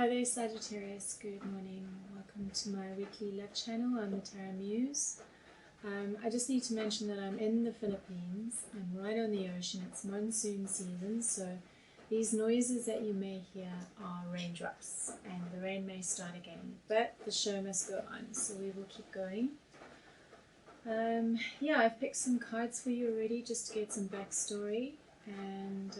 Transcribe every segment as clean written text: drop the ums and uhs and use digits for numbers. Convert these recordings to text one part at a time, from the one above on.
Hi there Sagittarius, good morning. Welcome to my weekly love channel. I'm the Tarot Muse. I just need to mention that I'm in the Philippines. I'm right on the ocean. It's monsoon season, so these noises that you may hear are raindrops and the rain may start again, but the show must go on, so we will keep going. Yeah, I've picked some cards for you already just to get some backstory and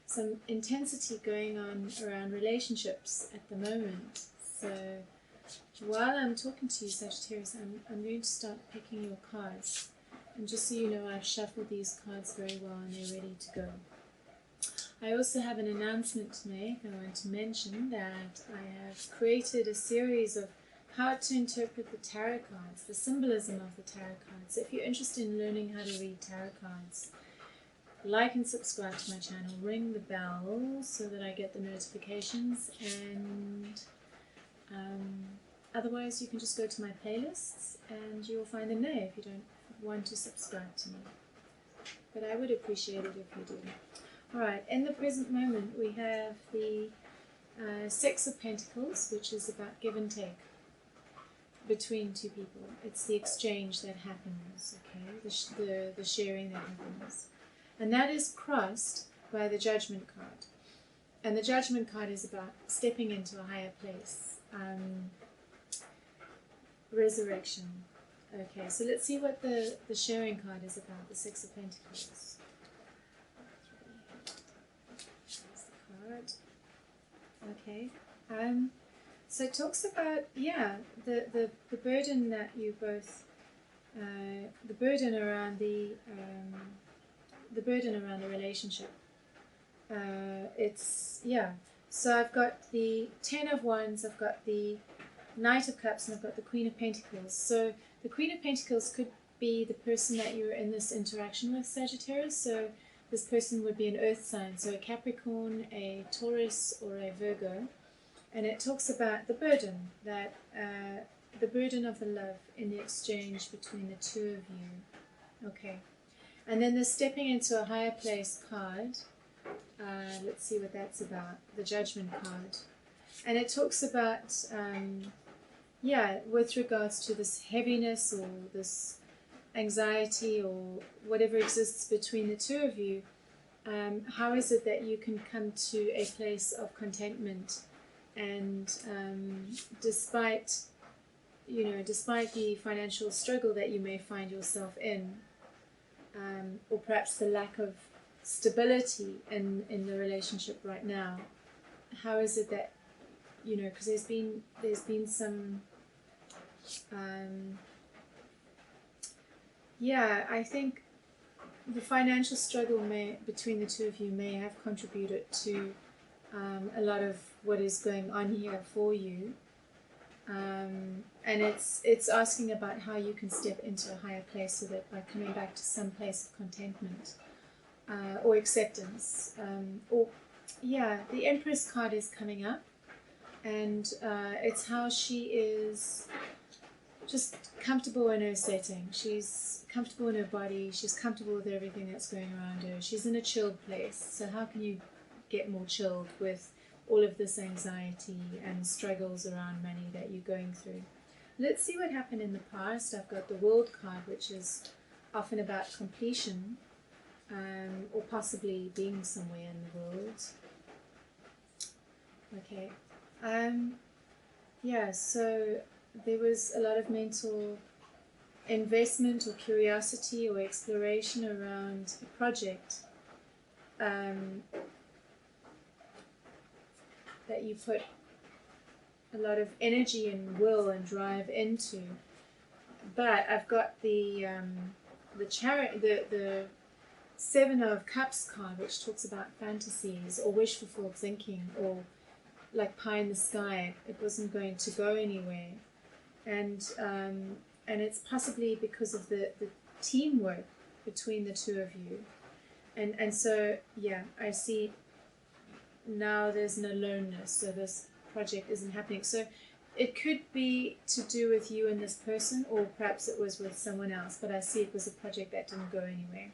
some intensity going on around relationships at the moment. So while I'm talking to you, Sagittarius, I'm going to start picking your cards. And just so you know, I've shuffled these cards very well and they're ready to go. I also have an announcement to make. I want to mention that I have created a series of how to interpret the tarot cards, the symbolism of the tarot cards. So if you're interested in learning how to read tarot cards, like and subscribe to my channel, ring the bell so that I get the notifications, and otherwise you can just go to my playlists and you'll find them there if you don't want to subscribe to me. But I would appreciate it if you do. Alright, in the present moment we have the Six of Pentacles, which is about give and take between two people. It's the exchange that happens, okay, the sharing that happens. And that is crossed by the Judgment card. And the Judgment card is about stepping into a higher place. Resurrection. Okay, so let's see what the sharing card is about, the Six of Pentacles. There's the card. Okay. So it talks about, yeah, the burden that you both, the burden around the burden around the relationship. It's, yeah, so I've got the Ten of Wands, I've got the Knight of Cups, and I've got the Queen of Pentacles. So the Queen of Pentacles could be the person that you're in this interaction with, Sagittarius. So this person would be an earth sign, so a Capricorn, a Taurus, or a Virgo. And it talks about the burden, that the burden of the love in the exchange between the two of you. Okay. And then the stepping into a higher place card, let's see what that's about, the Judgment card. And it talks about, yeah, with regards to this heaviness or this anxiety or whatever exists between the two of you, how is it that you can come to a place of contentment and despite, you know, despite the financial struggle that you may find yourself in, or perhaps the lack of stability in the relationship right now, how is it that, you know, because there's been some, yeah, I think the financial struggle between the two of you may have contributed to a lot of what is going on here for you. And it's asking about how you can step into a higher place, so that by coming back to some place of contentment or acceptance. Or yeah, the Empress card is coming up, and it's how she is just comfortable in her setting. She's comfortable in her body. She's comfortable with everything that's going around her. She's in a chilled place. So how can you get more chilled with all of this anxiety and struggles around money that you're going through? Let's see what happened in the past. I've got the World card, which is often about completion, or possibly being somewhere in the world. Okay. Yeah, so there was a lot of mental investment or curiosity or exploration around a project that you put a lot of energy and will and drive into. But I've got the Seven of Cups card, which talks about fantasies or wish fulfilled thinking, or like pie in the sky. It wasn't going to go anywhere, and it's possibly because of the teamwork between the two of you, and so yeah, I see now there's an aloneness, so this project isn't happening. So it could be to do with you and this person, or perhaps it was with someone else, but I see it was a project that didn't go anywhere.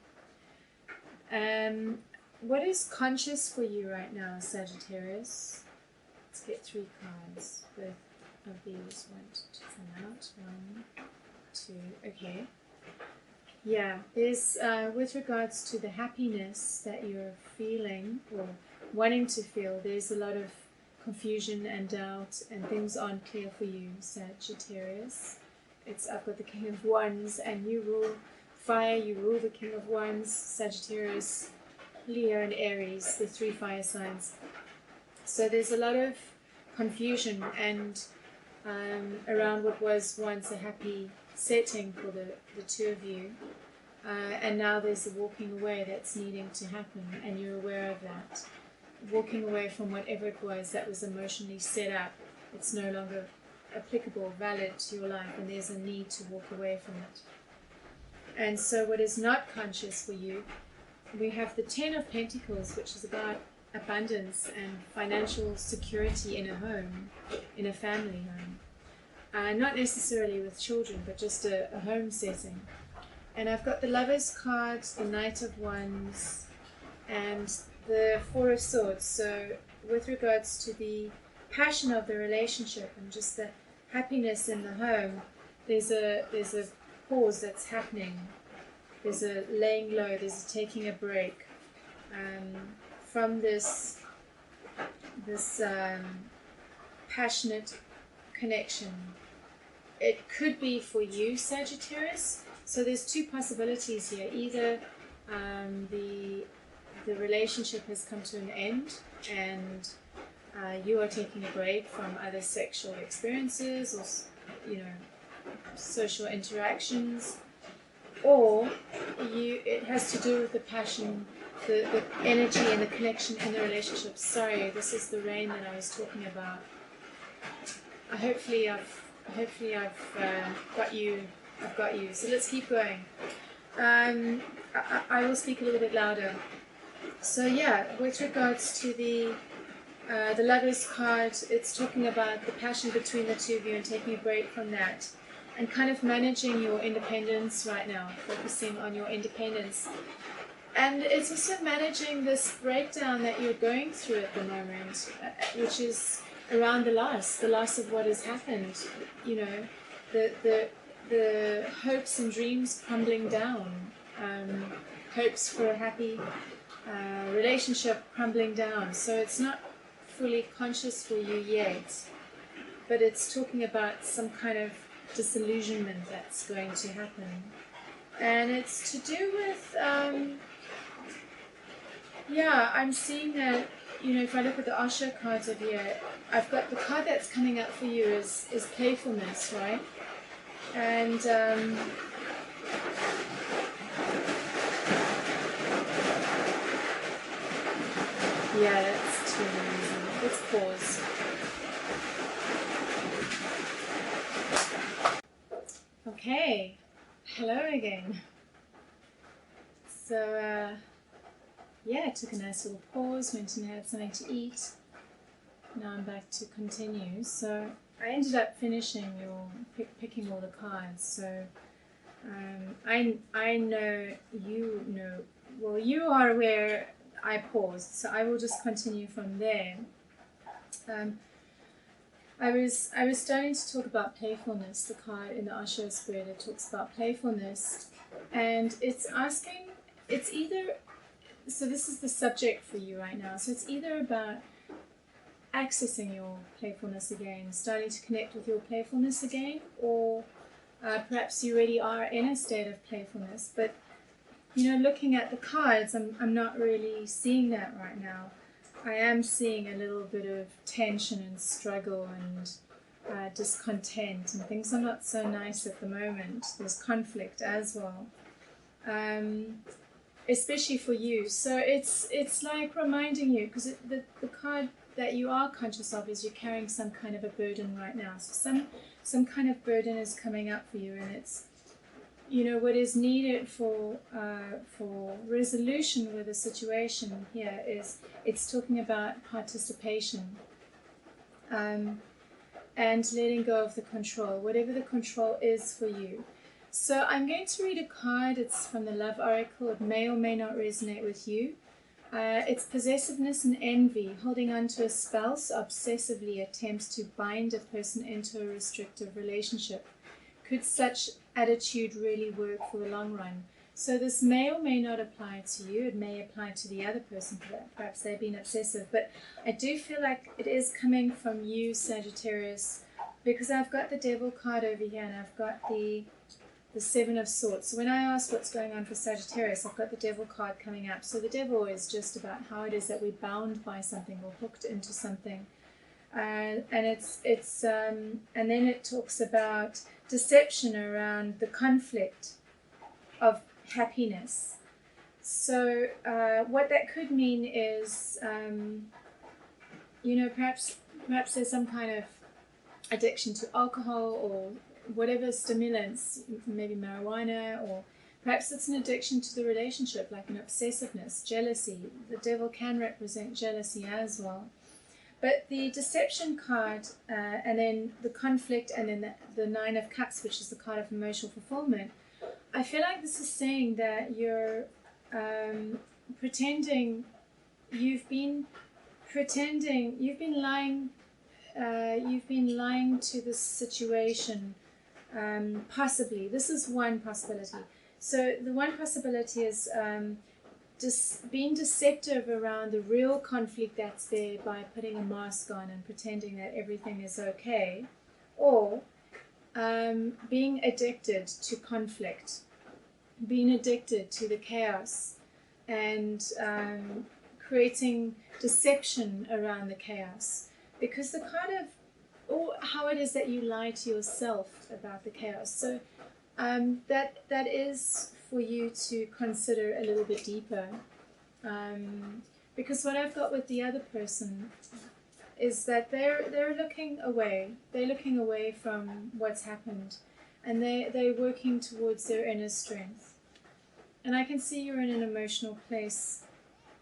What is conscious for you right now, Sagittarius? Let's get 3 cards. Both of these want to come out. 1, 2. Okay. Yeah, there's, with regards to the happiness that you're feeling or wanting to feel, there's a lot of confusion and doubt, and things aren't clear for you, Sagittarius. I've got the King of Wands, and you rule fire, you rule the King of Wands, Sagittarius, Leo, and Aries, the 3 fire signs. So there's a lot of confusion and around what was once a happy setting for the 2 of you, and now there's a walking away that's needing to happen, and you're aware of that. Walking away from whatever it was that was emotionally set up. It's no longer applicable, valid to your life, and there's a need to walk away from it. And so what is not conscious for you, we have the 10 of Pentacles, which is about abundance and financial security in a home, in a family home. Not necessarily with children, but just a home setting. And I've got the Lovers card, the Knight of Wands, and the 4 of Swords. So with regards to the passion of the relationship and just the happiness in the home, there's a pause that's happening. There's a laying low, there's a taking a break from this passionate connection. It could be for you, Sagittarius. So there's 2 possibilities here. Either the relationship has come to an end and you are taking a break from other sexual experiences or social interactions, or it has to do with the passion, the energy and the connection in the relationship. Sorry, this is the rain that I was talking about. Hopefully I've got you. So let's keep going. I will speak a little bit louder. So yeah, with regards to the Lovers card, it's talking about the passion between the 2 of you and taking a break from that, and kind of managing your independence right now, focusing on your independence. And it's also managing this breakdown that you're going through at the moment, which is around the loss of what has happened. The hopes and dreams crumbling down, hopes for a happy relationship crumbling down. So it's not fully conscious for you yet, but it's talking about some kind of disillusionment that's going to happen. And it's to do with, I'm seeing that, if I look at the Osho cards over here, I've got the card that's coming up for you is playfulness, right? And yeah, that's too easy. Let's pause. Okay, hello again. So I took a nice little pause, went and had something to eat. Now I'm back to continue. So I ended up finishing picking all the cards. So I know you know. Well, you are aware I paused, so I will just continue from there. I was starting to talk about playfulness. The card in the Osho spread, it talks about playfulness, and it's asking. It's either. So this is the subject for you right now. So it's either about accessing your playfulness again, starting to connect with your playfulness again, or perhaps you already are in a state of playfulness, but looking at the cards, I'm not really seeing that right now. I am seeing a little bit of tension and struggle and discontent, and things are not so nice at the moment. There's conflict as well, especially for you. So it's like reminding you, because the card that you are conscious of is you're carrying some kind of a burden right now. So some kind of burden is coming up for you, and it's what is needed for resolution with a situation here is it's talking about participation and letting go of the control, whatever the control is for you. So I'm going to read a card. It's from the Love Oracle. It may or may not resonate with you. It's possessiveness and envy, holding on to a spouse obsessively attempts to bind a person into a restrictive relationship. Could such attitude really work for the long run? So this may or may not apply to you. It may apply to the other person. Perhaps they've been obsessive. But I do feel like it is coming from you, Sagittarius, because I've got the Devil card over here and I've got the Seven of Swords. So when I ask what's going on for Sagittarius, I've got the Devil card coming up. So the Devil is just about how it is that we're bound by something or hooked into something. And and then it talks about deception around the conflict of happiness. So what that could mean is, perhaps there's some kind of addiction to alcohol or whatever stimulants, maybe marijuana, or perhaps it's an addiction to the relationship, like an obsessiveness, jealousy. The Devil can represent jealousy as well. But the deception card, and then the conflict, and then the Nine of Cups, which is the card of emotional fulfillment, I feel like this is saying that you're pretending, you've been lying to this situation, possibly. This is one possibility. So the one possibility is being deceptive around the real conflict that's there by putting a mask on and pretending that everything is okay, or being addicted to conflict, being addicted to the chaos, and creating deception around the chaos, because the kind of, or how it is that you lie to yourself about the chaos. So that is for you to consider a little bit deeper, because what I've got with the other person is that they're looking away. They're looking away from what's happened, and they're working towards their inner strength. And I can see you're in an emotional place,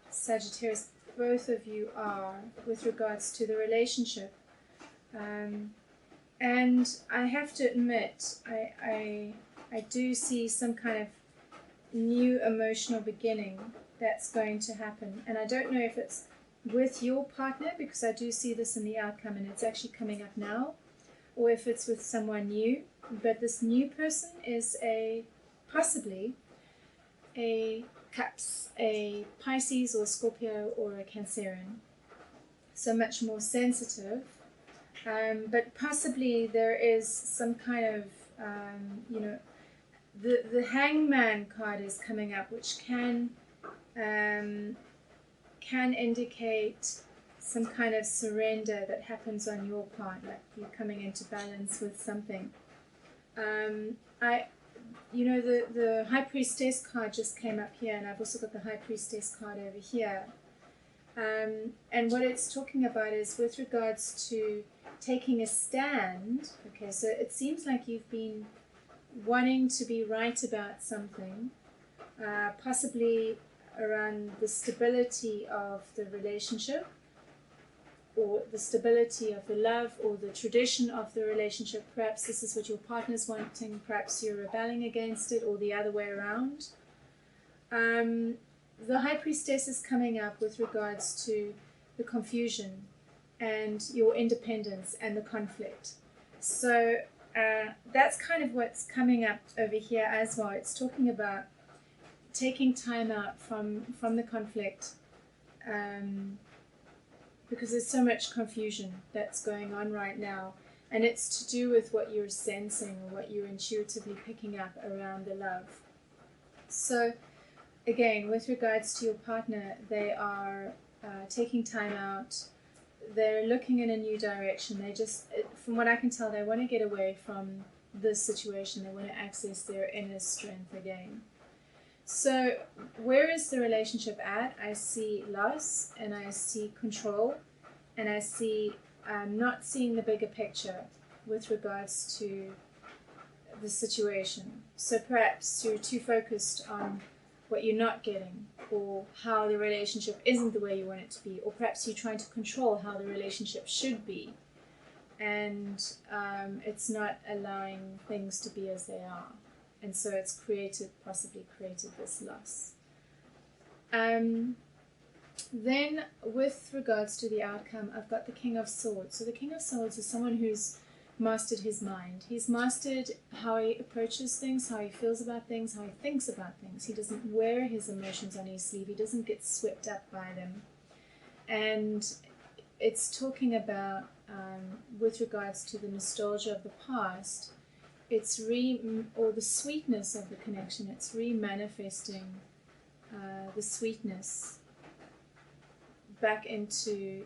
Sagittarius. Both of you are, with regards to the relationship. And I have to admit, I do see some kind of new emotional beginning that's going to happen. And I don't know if it's with your partner, because I do see this in the outcome and it's actually coming up now, or if it's with someone new. But this new person is possibly a Cups, a Pisces or Scorpio or a Cancerian. So much more sensitive. But possibly there is some kind of, the Hangman card is coming up, which can indicate some kind of surrender that happens on your part, like you coming into balance with something. The High Priestess card just came up here, and I've also got the High Priestess card over here. And what it's talking about is with regards to taking a stand. Okay, so it seems like you've been wanting to be right about something, possibly around the stability of the relationship, or the stability of the love, or the tradition of the relationship. Perhaps this is what your partner's wanting, perhaps you're rebelling against it, or the other way around. The High Priestess is coming up with regards to the confusion and your independence and the conflict. So that's kind of what's coming up over here as well. It's talking about taking time out from the conflict, because there's so much confusion that's going on right now, and it's to do with what you're sensing or what you're intuitively picking up around the love. So again, with regards to your partner, they are taking time out. They're looking in a new direction. They just, from what I can tell, they want to get away from this situation. They want to access their inner strength again. So where is the relationship at? I see loss, and I see control, and I see not seeing the bigger picture with regards to the situation. So perhaps you're too focused on what you're not getting, or how the relationship isn't the way you want it to be, or perhaps you're trying to control how the relationship should be, and it's not allowing things to be as they are. And so it's possibly created this loss. Then with regards to the outcome, I've got the King of Swords. So the King of Swords is someone who's mastered his mind. He's mastered how he approaches things, how he feels about things, how he thinks about things. He doesn't wear his emotions on his sleeve. He doesn't get swept up by them. And it's talking about, with regards to the nostalgia of the past, it's or the sweetness of the connection. It's re-manifesting the sweetness back into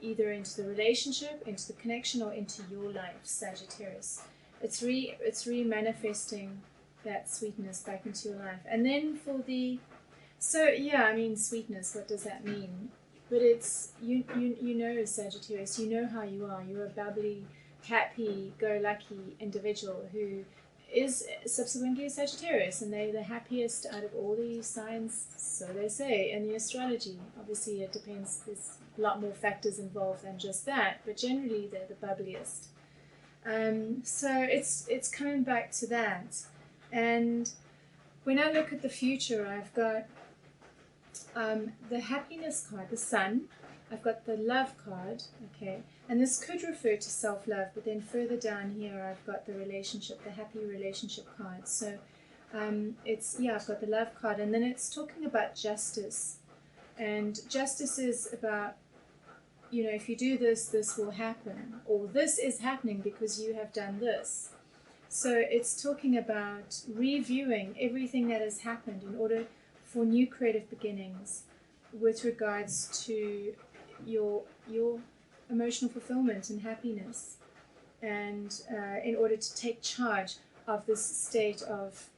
either into the relationship, into the connection, or into your life, Sagittarius. It's re-manifesting that sweetness back into your life. And then for the, so yeah, I mean, sweetness, what does that mean? But it's, you know, Sagittarius, you know how you are. You're a bubbly, happy-go-lucky individual who is subsequently a Sagittarius, and they're the happiest out of all the signs, so they say, in the astrology. Obviously, it depends. There's a lot more factors involved than just that, but generally, they're the bubbliest. So it's coming back to that. And when I look at the future, I've got the happiness card, the sun. I've got the love card, okay, and this could refer to self-love, but then further down here I've got the relationship, the happy relationship card. So I've got the love card, and then it's talking about justice, and justice is about, you know, if you do this, this will happen, or this is happening because you have done this. So it's talking about reviewing everything that has happened in order for new creative beginnings with regards to your emotional fulfillment and happiness, and in order to take charge of this state of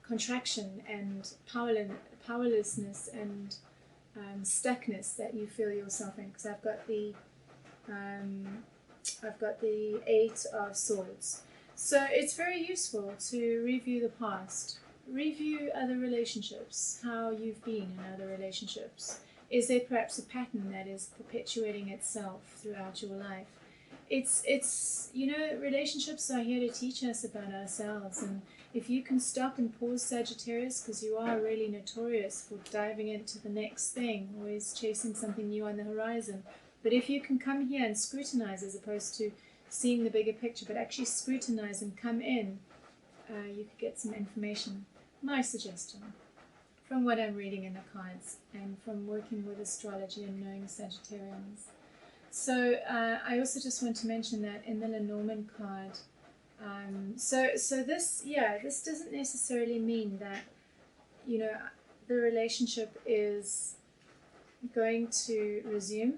contraction and powerlessness and stuckness that you feel yourself in. Because I've got the Eight of Swords. So it's very useful to review the past, review other relationships, how you've been in other relationships. Is there perhaps a pattern that is perpetuating itself throughout your life? It's you know, relationships are here to teach us about ourselves, and if you can stop and pause, Sagittarius, because you are really notorious for diving into the next thing, always chasing something new on the horizon. But if you can come here and scrutinize as opposed to seeing the bigger picture, but actually scrutinize and come in, you could get some information. My suggestion, from what I'm reading in the cards and from working with astrology and knowing Sagittarians. So I also just want to mention that in the Lenormand card, so this doesn't necessarily mean that, you know, the relationship is going to resume.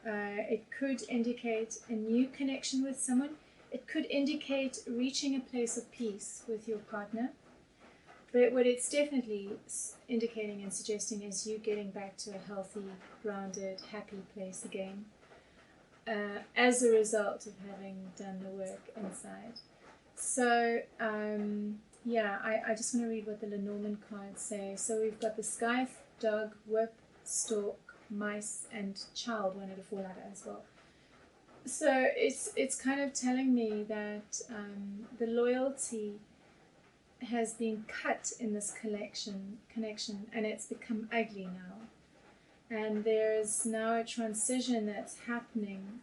It could indicate a new connection with someone. It could indicate reaching a place of peace with your partner. But what it's definitely indicating and suggesting is you getting back to a healthy, grounded, happy place again, as a result of having done the work inside. So, I just want to read what the Lenormand cards say. So we've got the sky, dog, whip, stork, mice, and child wanted to fall out as well. So it's kind of telling me that the loyalty has been cut in this connection, and it's become ugly now. And there's now a transition that's happening,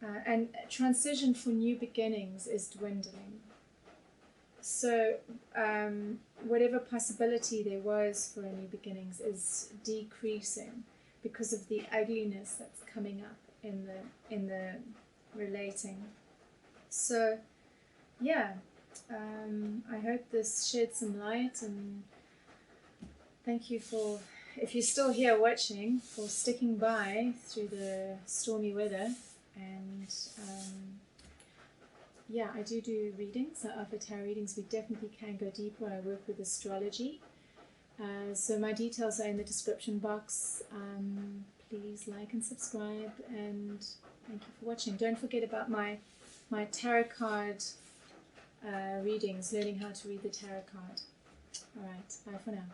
and a transition for new beginnings is dwindling. So whatever possibility there was for a new beginnings is decreasing because of the ugliness that's coming up in the relating. So yeah, I hope this shed some light, and thank you for, if you're still here watching, for sticking by through the stormy weather. And I do readings. For tarot readings, we definitely can go deeper. I work with astrology. So my details are in the description box. Please like and subscribe, and thank you for watching. Don't forget about my tarot card readings, learning how to read the tarot card. Alright, bye for now.